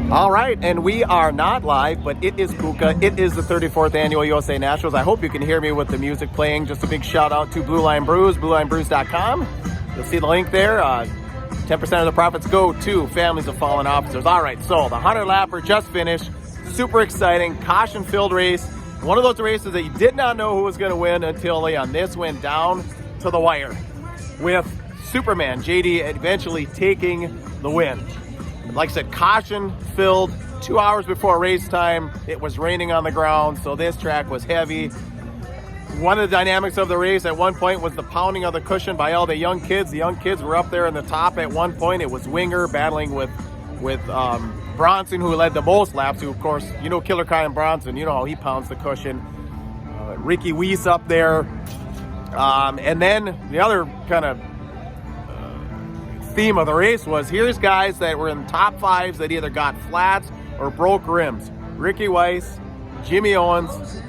All right, and we are not live, but it is Puka. It is the 34th Annual USA Nationals. I hope you can hear me with the music playing. Just a big shout out to Blue Line Brews, bluelinebrews.com. You'll see the link there. 10% of the profits go to families of fallen officers. All right, so the 100-lapper just finished. Super exciting, caution-filled race. One of those races that you did not know who was going to win until this went down to the wire, with Superman JD eventually taking the win. Like I said, caution-filled 2 hours before race time. It was raining on the ground, so this track was heavy. One of the dynamics of the race at one point was the pounding of the cushion by all the young kids. The young kids were up there in the top at one point. It was Winger battling with Bronson, who led the most laps, who, of course, you know Killer Kyle Bronson. You know how he pounds the cushion. Ricky Weiss up there. And then the other kind of theme of the race was, here's guys that were in top fives that either got flats or broke rims. Ricky Weiss, Jimmy Owens,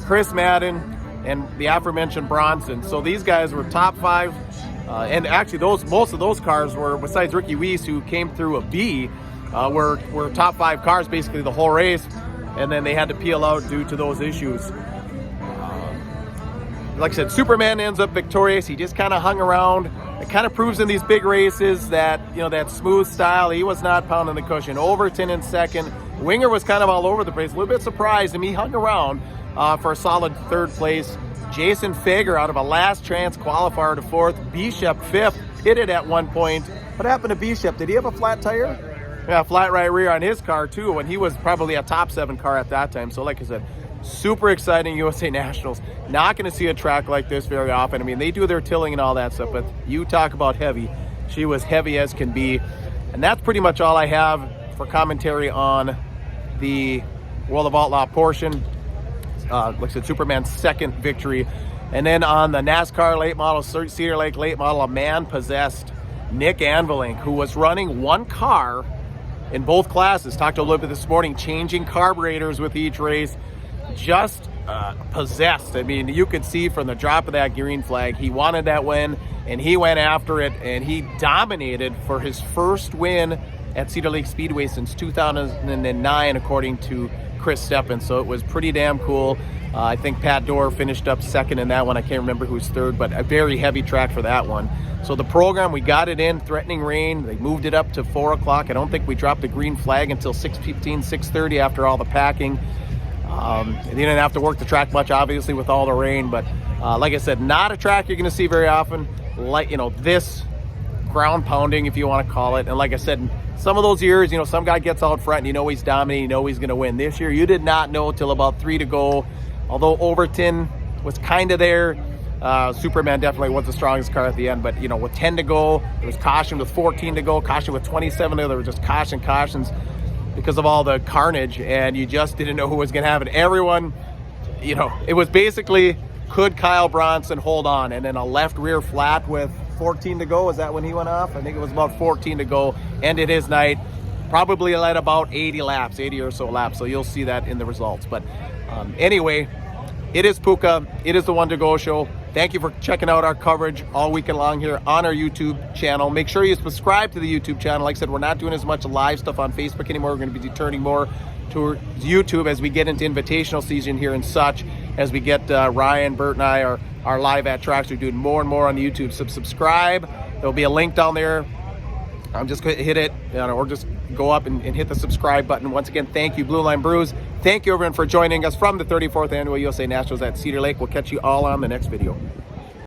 Chris Madden, and the aforementioned Bronson. So these guys were top five, and actually most of those cars were, besides Ricky Weiss, who came through a B, were top five cars basically the whole race, and then they had to peel out due to those issues. Like I said, Superman ends up victorious. He just kind of hung around. It kind of proves in these big races that, you know, that smooth style. He was not pounding the cushion. Overton in second. Winger was kind of all over the place. A little bit surprised him. He hung around for a solid third place. Jason Fager out of a last chance qualifier to fourth. Bishop fifth, pitted at one point. What happened to Bishop? Did he have a flat tire? Yeah, flat right rear on his car too, when he was probably a top 7 car at that time. So like I said, super exciting USA Nationals. Not going to see a track like this very often. I mean, they do their tilling and all that stuff, but you talk about heavy. She was heavy as can be. And that's pretty much all I have for commentary on the World of Outlaw portion. Like I said, Superman's second victory. And then on the NASCAR late model, Cedar Lake late model, a man possessed, Nick Anvilink, who was running one car in both classes. Talked a little bit this morning, changing carburetors with each race. Just possessed. I mean, you could see from the drop of that green flag, he wanted that win, and he went after it, and he dominated for his first win at Cedar Lake Speedway since 2009, according to Chris Steppen. So it was pretty damn cool. I think Pat Dorr finished up second in that one. I can't remember who's third, but a very heavy track for that one. So the program, we got it in, threatening rain. They moved it up to 4 o'clock. I don't think we dropped the green flag until 6:15, 6:30 after all the packing. They didn't have to work the track much, obviously, with all the rain. But like I said, not a track you're going to see very often. Like, you know, this ground pounding, if you want to call it. And like I said, some of those years, you know, some guy gets out front and you know he's dominating, you know he's going to win. This year, you did not know till about 3 to go. Although Overton was kind of there, Superman definitely was the strongest car at the end. But, you know, with 10 to go, there was caution with 14 to go, caution with 27 there. There were just cautions because of all the carnage, and you just didn't know who was going to have it. Everyone, you know, it was basically, could Kyle Bronson hold on? And then a left rear flat with 14 to go. Is that when he went off? I think it was about 14 to go. Ended his night. Probably led about 80 or so laps. So you'll see that in the results. But anyway, it is Puka. It is the One to Go show. Thank you for checking out our coverage all weekend long here on our YouTube channel. Make sure you subscribe to the YouTube channel. Like I said, we're not doing as much live stuff on Facebook anymore. We're going to be turning more towards YouTube as we get into invitational season here and such. As we get Ryan, Bert, and I are live at tracks. We're doing more and more on the YouTube. So subscribe. There'll be a link down there. I'm just going to hit it, you know, or just go up and hit the subscribe button. Once again, thank you, Blue Line Brews. Thank you, everyone, for joining us from the 34th Annual USA Nationals at Cedar Lake. We'll catch you all on the next video.